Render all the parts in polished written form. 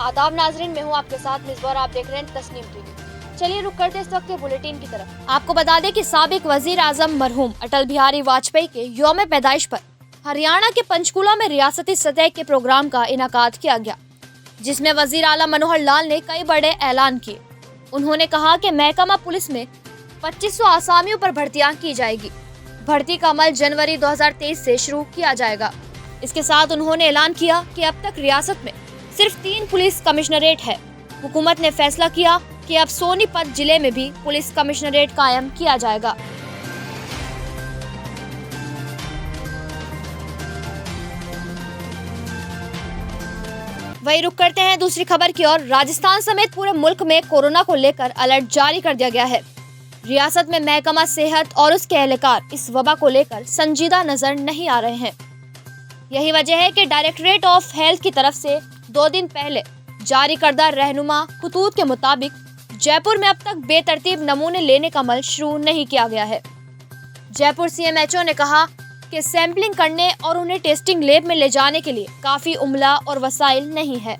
आदाब नाजरीन, मैं हूँ आपके साथ मिसबा, आप देख रहे हैं तस्नीम टीवी। चलिए रुक करते इस वक्त के बुलेटिन की तरफ। आपको बता दें कि साबिक वजीर आजम मरहूम अटल बिहारी वाजपेयी के यौम पैदाइश पर हरियाणा के पंचकूला में रियासती सतह के प्रोग्राम का इनाकाद किया गया, जिसमें वजीर आला मनोहर लाल ने कई बड़े ऐलान किए। उन्होंने कहा कि महकमा पुलिस में 2500 आसामियों पर भर्तियां की जाएगी। भर्ती का अमल जनवरी 2023 से शुरू किया जाएगा। इसके साथ उन्होंने ऐलान किया कि अब तक रियासत में सिर्फ 3 पुलिस कमिश्नरेट है। हुकूमत ने फैसला किया कि अब सोनीपत जिले में भी पुलिस कमिश्नरेट कायम किया जाएगा। वही रुक करते हैं दूसरी खबर की ओर। राजस्थान समेत पूरे मुल्क में कोरोना को लेकर अलर्ट जारी कर दिया गया है। रियासत में महकमा सेहत और उसके एहलकार इस वबा को लेकर संजीदा नजर नहीं आ रहे हैं। यही वजह है कि डायरेक्टरेट ऑफ हेल्थ की तरफ से 2 दिन पहले जारी करदा रहनुमा खतूत के मुताबिक जयपुर में अब तक बेतरतीब नमूने लेने का अमल शुरू नहीं किया गया है। जयपुर CMHO ने कहा कि सैंपलिंग करने और उन्हें टेस्टिंग लैब में ले जाने के लिए काफी उमला और वसाइल नहीं है।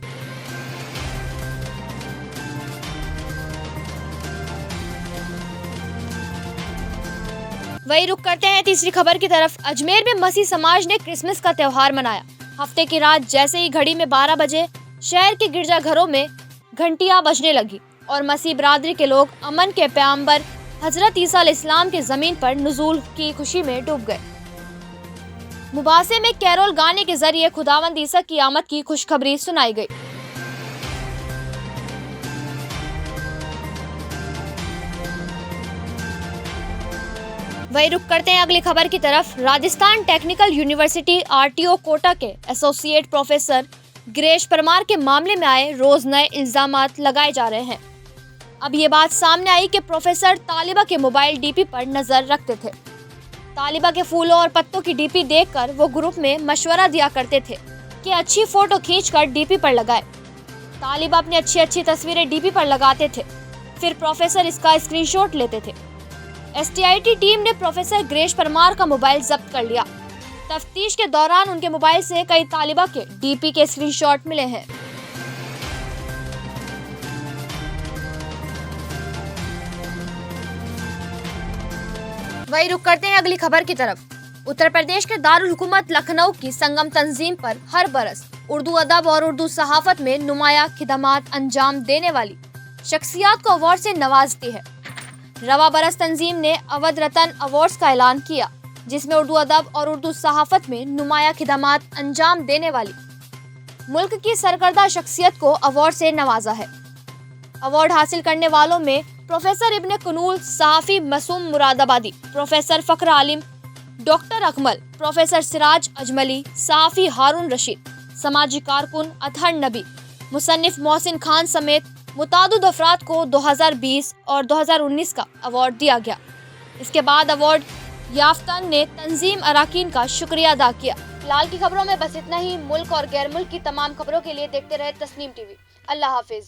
वही रुक करते हैं तीसरी खबर की तरफ। अजमेर में मसीह समाज ने क्रिसमस का त्योहार मनाया। हफ्ते की रात जैसे ही घड़ी में 12 बजे शहर के गिरजाघरों में घंटियां बजने लगी और मसीह बरादरी के लोग अमन के पैगंबर हजरत ईसा अलैहिस्सलाम के जमीन पर नुज़ूल की खुशी में डूब गए। मुबासे में कैरोल गाने के जरिए खुदावंद ईसा की आमद की खुशखबरी सुनाई गई। वही रुक करते हैं अगली खबर की तरफ। Rajasthan technical university RTO Kota के एसोसिएट प्रोफेसर गिरीश परमार के मामले में आए रोज नए इल्जामात लगाए जा रहे हैं। अब ये बात सामने आई कि प्रोफेसर तालिबा के मोबाइल DP पर नजर रखते थे। तालिबा के फूलों और पत्तों की DP देखकर वो ग्रुप में मशवरा दिया करते थे कि अच्छी फोटो खींचकर DP पर लगाए। तालिबा अपनी अच्छी तस्वीरें DP पर लगाते थे, फिर प्रोफेसर इसका स्क्रीनशॉट लेते थे। STIT टीम ने प्रोफेसर गिरीश परमार का मोबाइल जब्त कर लिया। तफ्तीश के दौरान उनके मोबाइल से कई तालिबा के DP के स्क्रीनशॉट मिले हैं। वही रुक करते हैं अगली खबर की तरफ। उत्तर प्रदेश के दारुल हुकूमत लखनऊ की संगम तंजीम पर हर बरस उर्दू अदब और उर्दू सहाफत में नुमाया खिदमात अंजाम देने वाली शख्सियात को अवार्ड से नवाजती है। रवा बरस तंजीम ने अवध रतन अवार्ड्स का ऐलान किया, जिसमें उर्दू अदब और उर्दू सहाफत में नुमाया खिदमात अंजाम देने वाली मुल्क की सरकर्दा शख्सियत को अवार्ड से नवाजा है। अवार्ड हासिल करने वालों में प्रोफेसर इब्ने कुनूल सहाफी मसूम मुरादाबादी, प्रोफेसर फखर आलिम, डॉक्टर अकमल, प्रोफेसर सिराज अजमली, सहाफी हारून रशीद, समाजी कारकुन अतहर नबी, मुसन्निफ मोहसिन खान समेत मुतादुद अफराद को 2020 और 2019 का अवार्ड दिया गया। इसके बाद अवार्ड याफ्तान ने तंजीम अराकीन का शुक्रिया अदा किया। फिलहाल की खबरों में बस इतना ही। मुल्क और गैर मुल्क की तमाम खबरों के लिए देखते रहे तस्नीम टीवी। अल्लाह हाफिज।